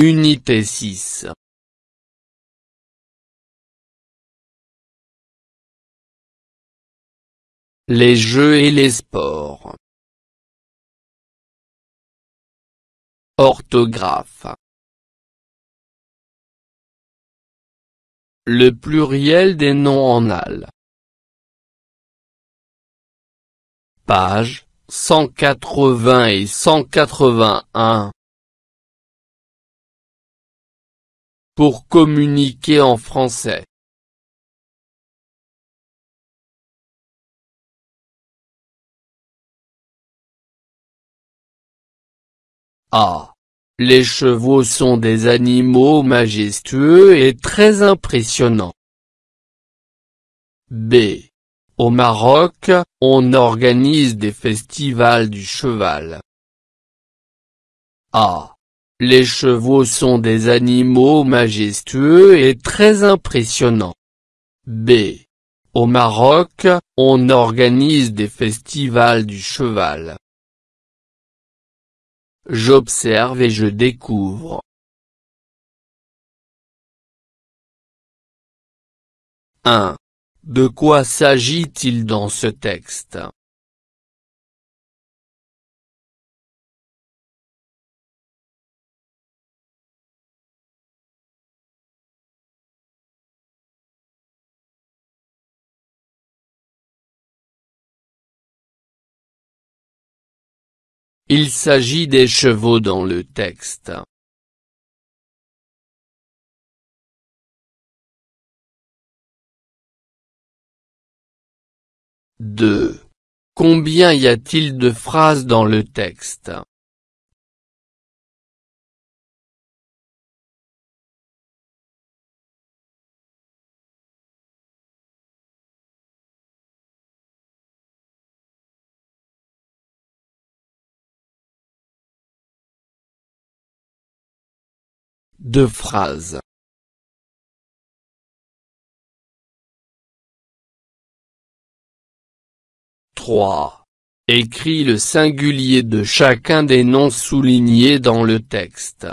Unité 6. Les jeux et les sports. Orthographe. Le pluriel des noms en al. Pages 180 et 181. Pour communiquer en français. A. Les chevaux sont des animaux majestueux et très impressionnants. B. Au Maroc, on organise des festivals du cheval. A. Les chevaux sont des animaux majestueux et très impressionnants. B. Au Maroc, on organise des festivals du cheval. J'observe et je découvre. 1. De quoi s'agit-il dans ce texte? Il s'agit des chevaux dans le texte. Deux. Combien y a-t-il de phrases dans le texte? Deux phrases. Trois. Écris le singulier de chacun des noms soulignés dans le texte.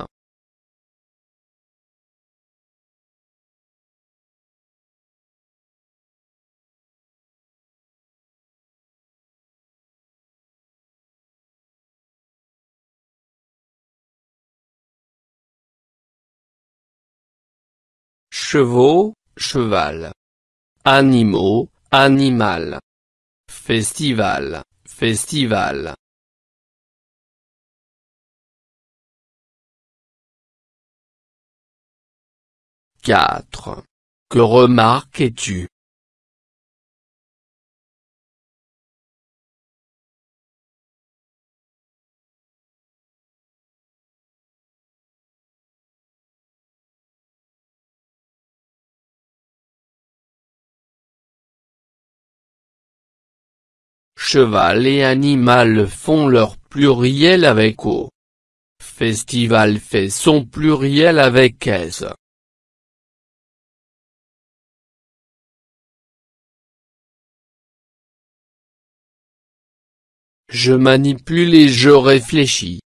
Chevaux, cheval. Animaux, animal. Festival, festival. 4. Que remarques-tu? Cheval et animal font leur pluriel avec O. Festival fait son pluriel avec S. Je manipule et je réfléchis.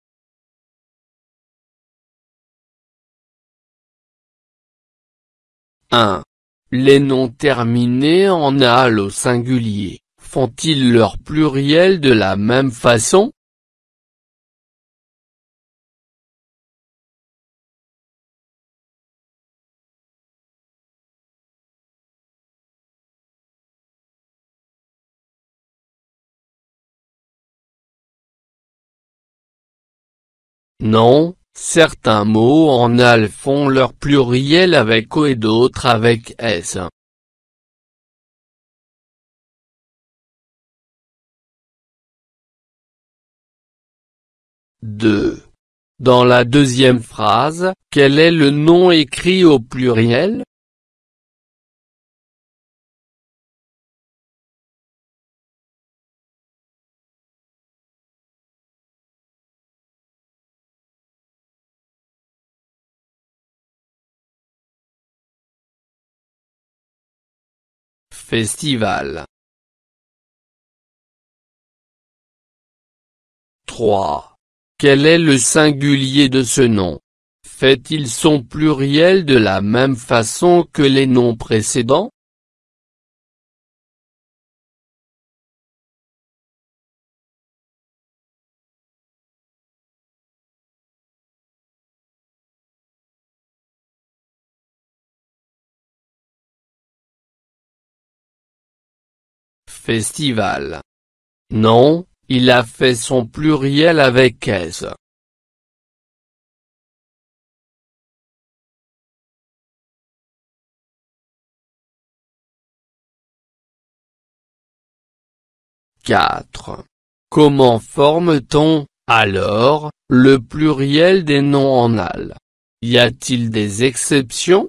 Les noms terminés en al au singulier, font-ils leur pluriel de la même façon? Non, certains mots en al font leur pluriel avec O et d'autres avec S. 2. Dans la deuxième phrase, quel est le nom écrit au pluriel? Festival. 3. Quel est le singulier de ce nom? Fait-il son pluriel de la même façon que les noms précédents? Festival. Non, il a fait son pluriel avec S. 4. Comment forme-t-on, alors, le pluriel des noms en al? Y a-t-il des exceptions?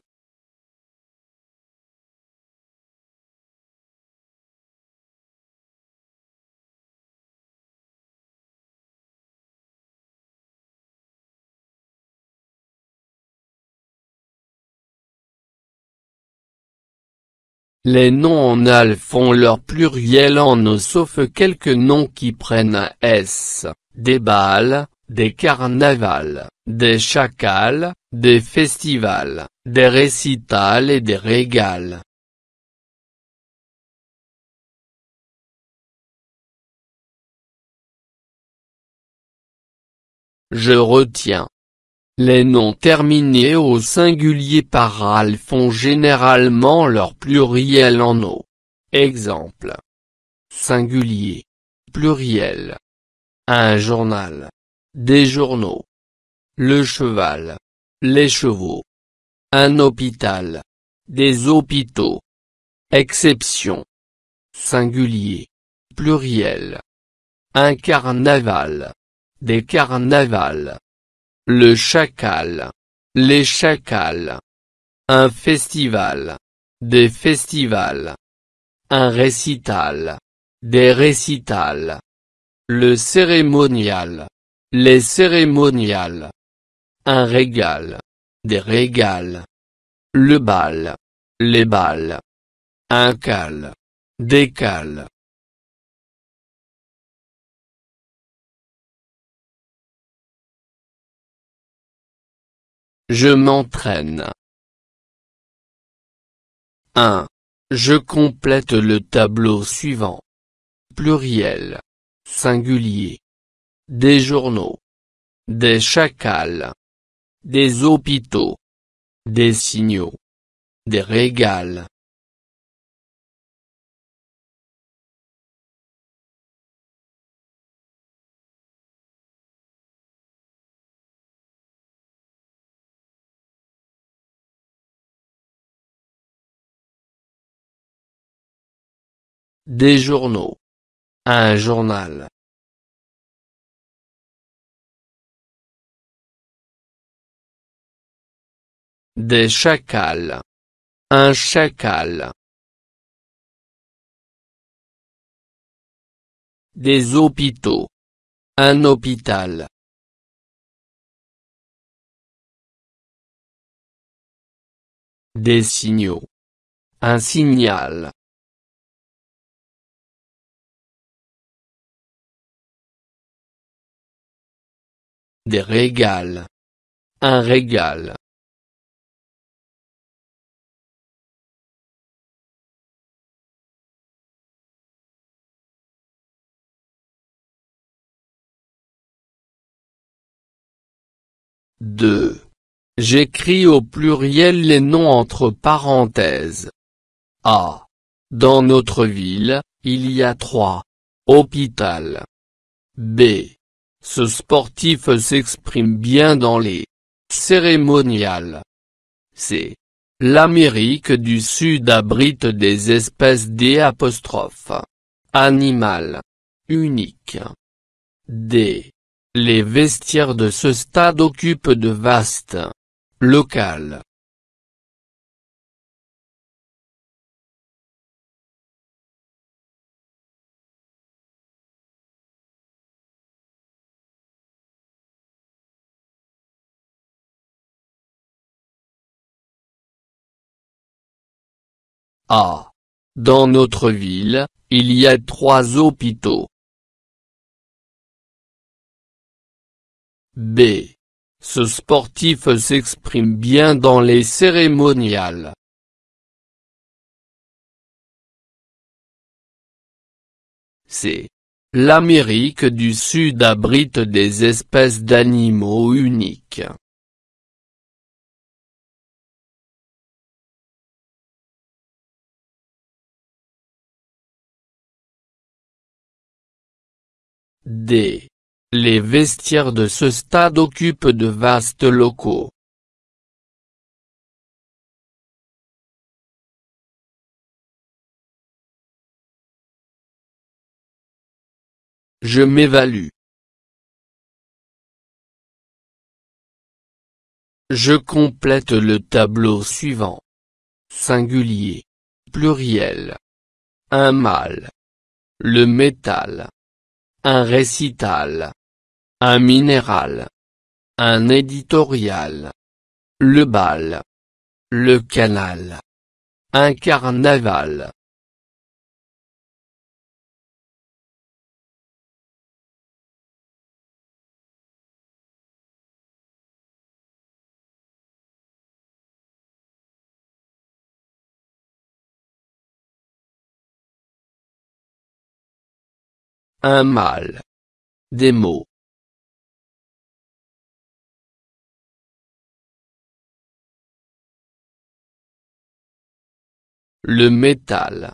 Les noms en al font leur pluriel en o sauf quelques noms qui prennent un S, des bals, des carnavals, des chacals, des festivals, des récitals et des régals. Je retiens. Les noms terminés au singulier par al font généralement leur pluriel en o. Exemple. Singulier. Pluriel. Un journal. Des journaux. Le cheval. Les chevaux. Un hôpital. Des hôpitaux. Exception. Singulier. Pluriel. Un carnaval. Des carnavals. Le chacal. Les chacals. Un festival. Des festivals. Un récital. Des récitals. Le cérémonial. Les cérémoniales. Un régal. Des régals. Le bal. Les bals. Un cal. Des cals. Je m'entraîne. 1. Je complète le tableau suivant. Pluriel. Singulier. Des journaux. Des chacals. Des hôpitaux. Des signaux. Des régals. Des journaux. Un journal. Des chacals. Un chacal. Des hôpitaux. Un hôpital. Des signaux. Un signal. Des régals. Un régal. Deux. J'écris au pluriel les noms entre parenthèses. A. Dans notre ville, il y a 3 hôpital. B. Ce sportif s'exprime bien dans les cérémoniales. C. L'Amérique du Sud abrite des espèces animales uniques. D. Les vestiaires de ce stade occupent de vastes locales. A. Dans notre ville, il y a 3 hôpitaux. B. Ce sportif s'exprime bien dans les cérémoniales. C. L'Amérique du Sud abrite des espèces d'animaux uniques. D. Les vestiaires de ce stade occupent de vastes locaux. Je m'évalue. Je complète le tableau suivant. Singulier. Pluriel. Un mâle. Le métal. Un récital. Un minéral. Un éditorial. Le bal. Le canal. Un carnaval. Un mâle. Des mots. Le métal.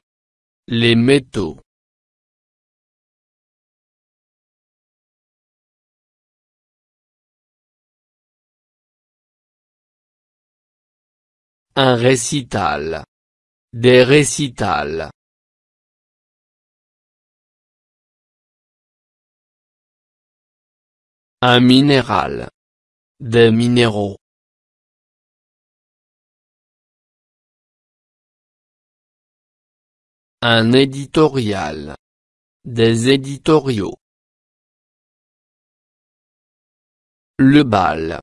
Les métaux. Un récital. Des récitals. Un minéral. Des minéraux. Un éditorial. Des éditoriaux. Le bal.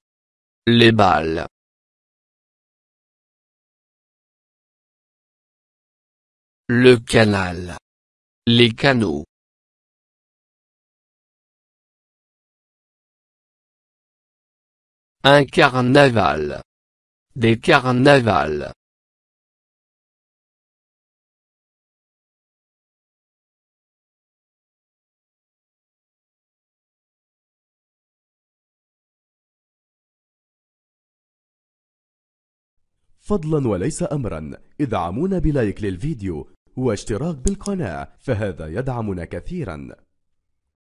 Les balles. Le canal. Les canaux. Un carnaval. Des carnavals. فضلا وليس أمرا ادعمونا بلايك للفيديو واشتراك بالقناة، فهذا يدعمنا كثيرا.